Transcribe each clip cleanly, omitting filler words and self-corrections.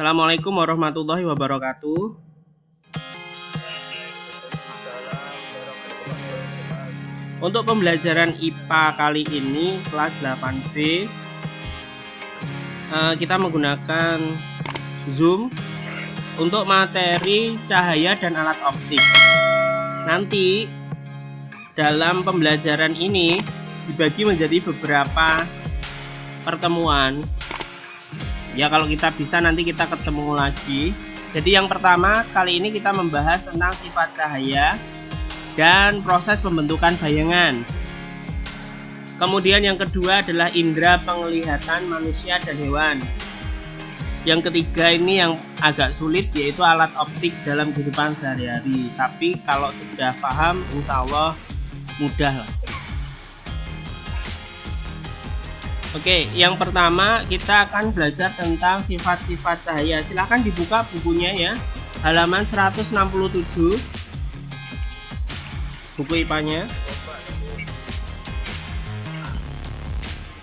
Assalamualaikum warahmatullahi wabarakatuh. Untuk pembelajaran IPA kali ini kelas 8B, kita menggunakan Zoom untuk materi cahaya dan alat optik. Nanti dalam pembelajaran ini dibagi menjadi beberapa pertemuan. Ya, kalau kita bisa nanti kita ketemu lagi. Jadi yang pertama kali ini kita membahas tentang sifat cahaya dan proses pembentukan bayangan. Kemudian yang kedua adalah indera penglihatan manusia dan hewan. Yang ketiga ini yang agak sulit, yaitu alat optik dalam kehidupan sehari-hari. Tapi kalau sudah paham, insya Allah mudah lah. Oke, yang pertama kita akan belajar tentang sifat-sifat cahaya. Silahkan dibuka bukunya ya, halaman 167, buku IPA-nya.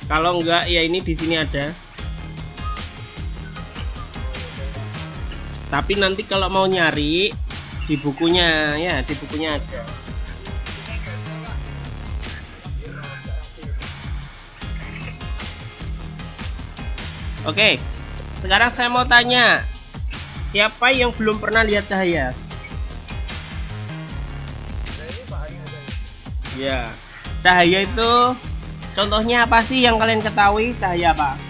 Kalau enggak ya ini di sini ada. Tapi nanti kalau mau nyari di bukunya ya, di bukunya ada. Oke, sekarang saya mau tanya, siapa yang belum pernah lihat cahaya? Ya, cahaya itu contohnya apa sih yang kalian ketahui? Cahaya apa?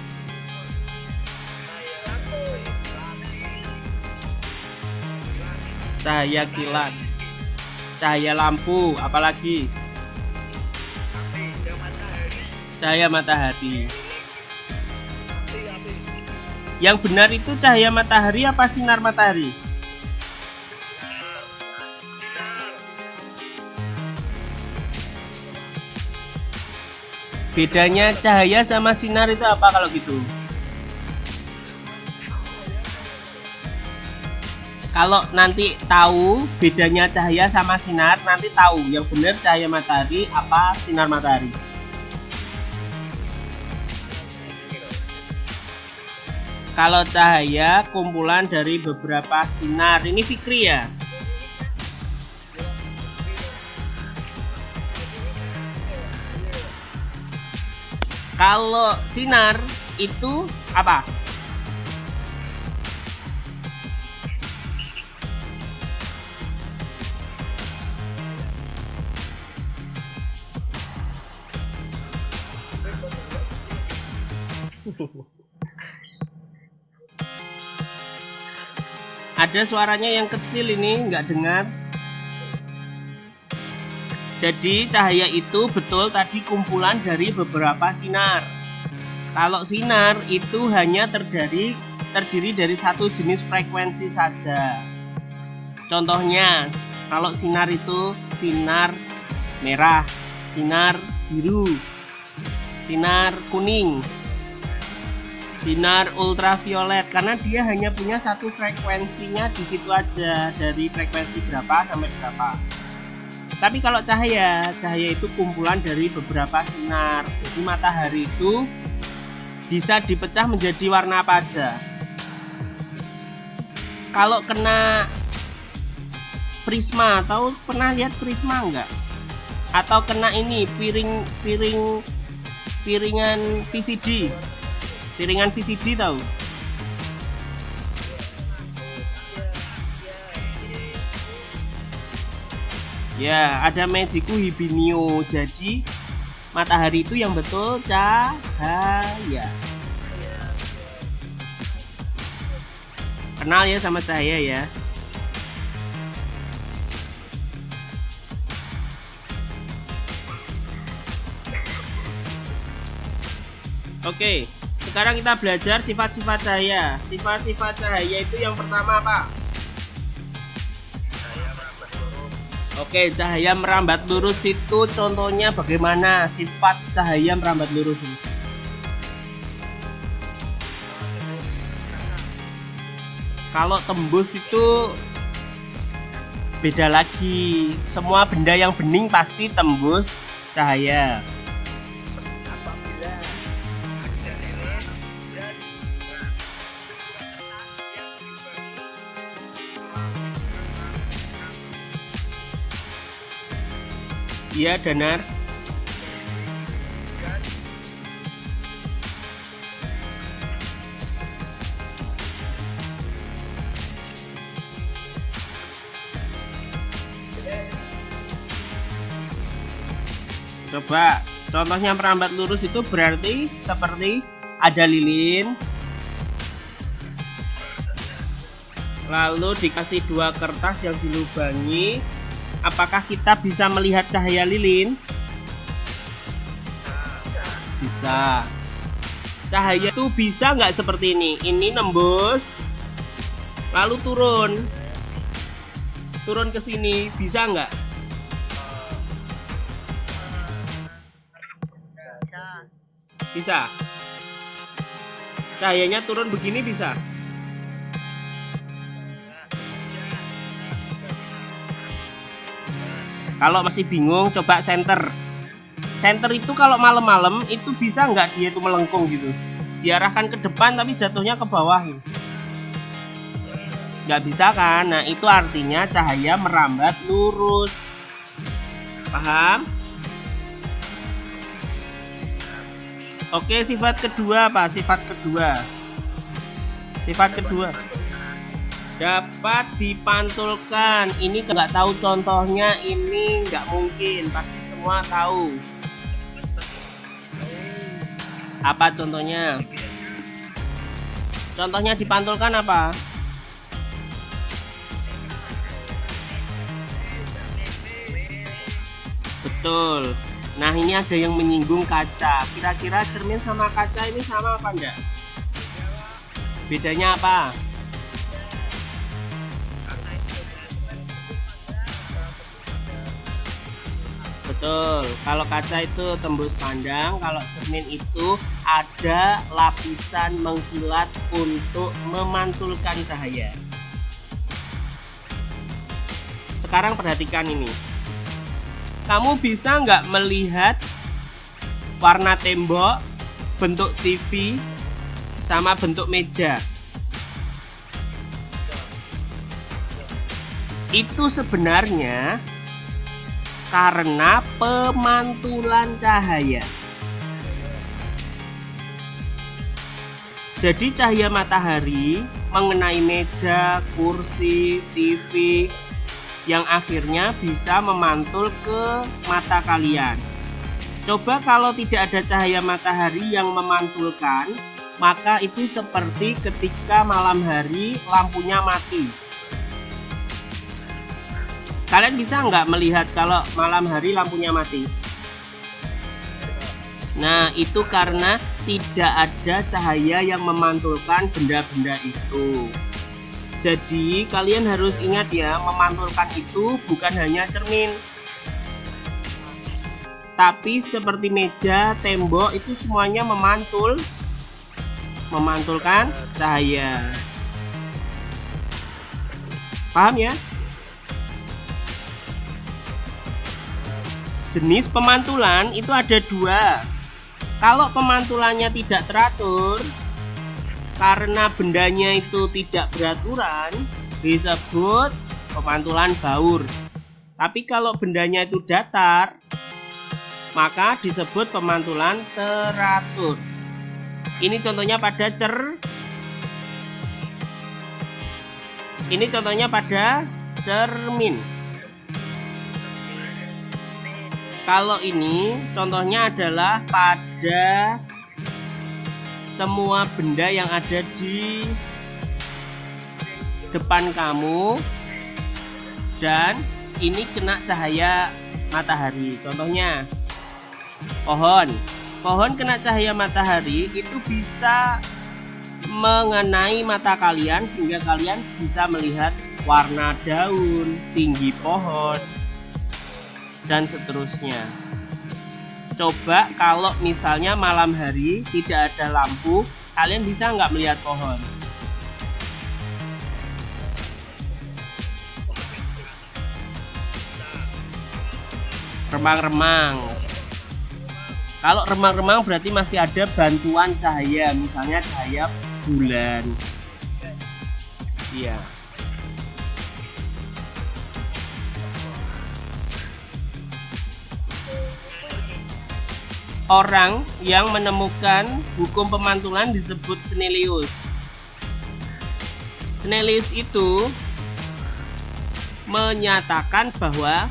Cahaya kilat, cahaya lampu, apalagi? Cahaya matahari. Yang benar itu cahaya matahari apa sinar matahari? Bedanya cahaya sama sinar itu apa kalau gitu? Kalau nanti tahu bedanya cahaya sama sinar, nanti tahu yang benar cahaya matahari apa sinar matahari. Kalau cahaya kumpulan dari beberapa sinar, ini Fikri ya. Kalau sinar itu apa? Ada suaranya yang kecil ini, nggak dengar. Jadi cahaya itu betul tadi kumpulan dari beberapa sinar. Kalau sinar itu hanya terdiri dari satu jenis frekuensi saja. Contohnya, kalau sinar itu sinar merah, sinar biru, sinar kuning, sinar ultraviolet, karena dia hanya punya satu frekuensinya di situ aja, dari frekuensi berapa sampai berapa. Tapi kalau cahaya itu kumpulan dari beberapa sinar. Jadi matahari itu bisa dipecah menjadi warna apa aja. Kalau kena prisma, tahu pernah lihat prisma enggak? Atau kena ini piringan VCD. Piringan VCD tahu? Ya, ada Magiku Hibinio. Jadi matahari itu yang betul cahaya. Kenal ya sama cahaya ya. Oke. Sekarang kita belajar sifat-sifat cahaya. Sifat-sifat cahaya itu yang pertama apa? Oke, cahaya merambat lurus itu contohnya bagaimana sifat cahaya merambat lurus ini? Kalau tembus itu beda lagi. Semua benda yang bening pasti tembus cahaya. Iya, Danar. Coba contohnya merambat lurus itu berarti seperti ada lilin, lalu dikasih 2 kertas yang dilubangi. Apakah kita bisa melihat cahaya lilin? Bisa. Cahaya itu bisa nggak seperti ini nembus lalu turun ke sini, bisa nggak? Bisa. Cahayanya turun begini bisa. Kalau masih bingung, coba senter. Senter itu kalau malam-malam itu bisa nggak dia itu melengkung gitu, diarahkan ke depan tapi jatuhnya ke bawah gitu. Nggak bisa kan? Nah itu artinya cahaya merambat lurus. Paham? Oke, sifat kedua apa? Sifat kedua dapat dipantulkan. Ini nggak tahu contohnya, ini nggak mungkin, pasti semua tahu. Apa contohnya? Contohnya dipantulkan apa? Betul. Nah ini ada yang menyinggung kaca. Kira-kira cermin sama kaca ini sama apa enggak? Bedanya apa? Betul, kalau kaca itu tembus pandang, kalau cermin itu ada lapisan mengkilat untuk memantulkan cahaya. Sekarang perhatikan ini. Kamu bisa nggak melihat warna tembok, bentuk TV, sama bentuk meja? Itu sebenarnya karena pemantulan cahaya. Jadi cahaya matahari mengenai meja, kursi, TV, yang akhirnya bisa memantul ke mata kalian. Coba kalau tidak ada cahaya matahari yang memantulkan, maka itu seperti ketika malam hari lampunya mati. Kalian bisa nggak melihat kalau malam hari lampunya mati? Nah, itu karena tidak ada cahaya yang memantulkan benda-benda itu. Jadi kalian harus ingat ya, memantulkan itu bukan hanya cermin, tapi seperti meja, tembok itu semuanya memantulkan cahaya. Paham ya? Jenis pemantulan itu ada 2. Kalau pemantulannya tidak teratur, karena bendanya itu tidak beraturan, disebut pemantulan baur. Tapi kalau bendanya itu datar, maka disebut pemantulan teratur. Ini contohnya pada cermin. Kalau ini contohnya adalah pada semua benda yang ada di depan kamu dan ini kena cahaya matahari. Contohnya pohon kena cahaya matahari itu bisa mengenai mata kalian sehingga kalian bisa melihat warna daun, tinggi pohon, dan seterusnya. Coba kalau misalnya malam hari tidak ada lampu, kalian bisa nggak melihat pohon? Remang-remang. Kalau remang-remang berarti masih ada bantuan cahaya, misalnya cahaya bulan. Iya. orang yang menemukan hukum pemantulan disebut Snellius. Snellius itu menyatakan bahwa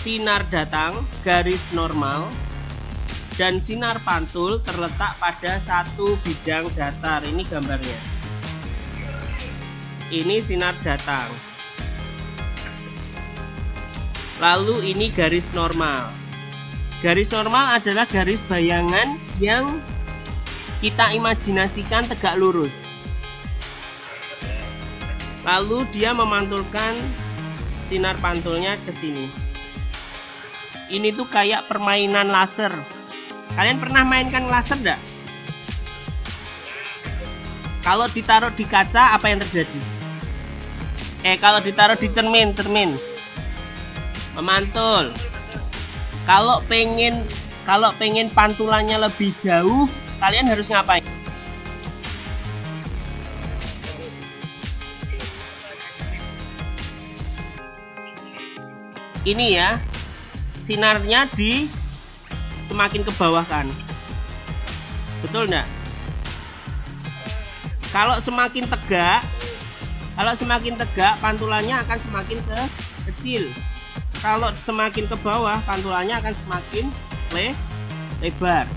sinar datang garis normal dan sinar pantul terletak pada satu bidang datar. Ini gambarnya. Ini sinar datang. Lalu ini garis normal. Garis normal adalah garis bayangan yang kita imajinasikan tegak lurus. Lalu dia memantulkan sinar pantulnya ke sini. Ini tuh kayak permainan laser. Kalian pernah mainkan laser enggak? Kalau ditaruh di kaca apa yang terjadi? Kalau ditaruh di cermin memantul. Kalau pengen pantulannya lebih jauh, kalian harus ngapain? Ini ya, sinarnya semakin ke bawah kan? Betul enggak? Kalau semakin tegak, pantulannya akan semakin kecil. Kalau semakin ke bawah, pantulannya akan semakin lebar.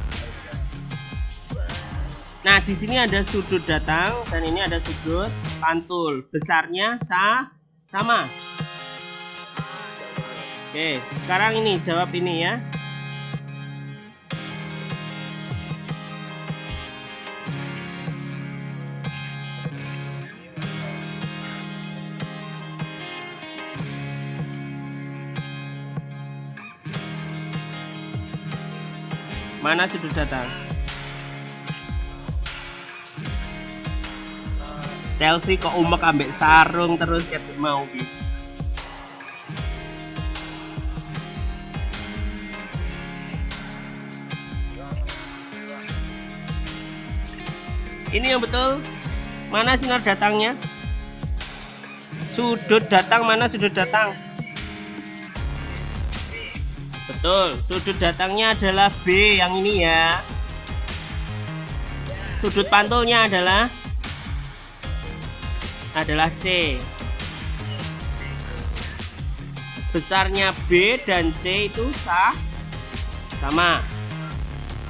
Nah, di sini ada sudut datang dan ini ada sudut pantul. Besarnya sama. Oke, sekarang ini jawab ini ya. Mana sudut datang? Chelsea kok umek ambek sarung terus kayak mau gitu. Ini yang betul. Mana sinar datangnya? Sudut datang, mana sudut datang? Betul, sudut datangnya adalah B yang ini ya. Sudut pantulnya adalah C. Besarnya B dan C itu sama.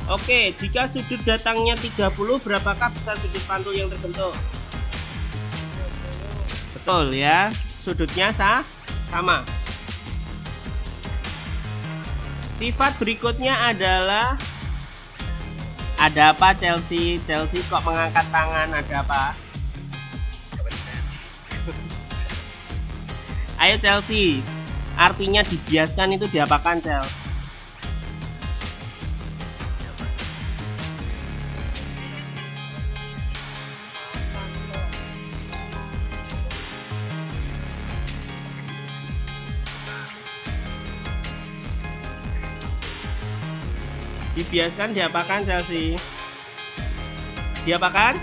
Oke, jika sudut datangnya 30, berapakah besar sudut pantul yang terbentuk? Betul ya, sudutnya sama. Sifat berikutnya adalah, ada apa Chelsea? Chelsea kok mengangkat tangan, ada apa? Ayo Chelsea, artinya dibiaskan itu diapakan Chelsea? Dibiaskan diapakan Chelsea? Diapakan?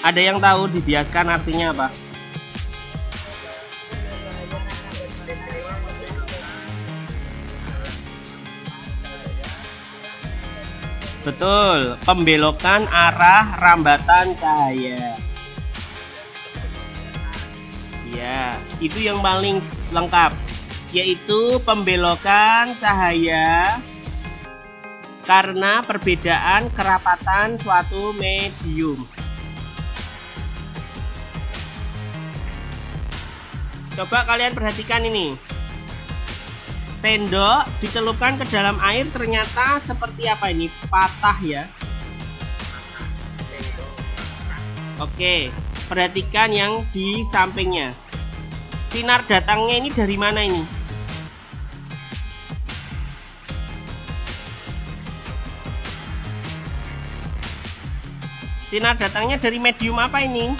Ada yang tahu dibiaskan artinya apa? Betul, pembelokan arah rambatan cahaya. Ya, itu yang paling lengkap, yaitu pembelokan cahaya karena perbedaan kerapatan suatu medium. Coba kalian perhatikan ini. Sendok dicelupkan ke dalam air, ternyata seperti apa ini? Patah ya. Oke, perhatikan yang di sampingnya. Sinar datangnya ini dari mana ini? Sinar datangnya dari medium apa ini?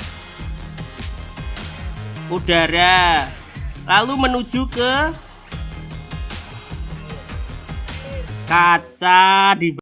Udara. Lalu menuju ke kaca di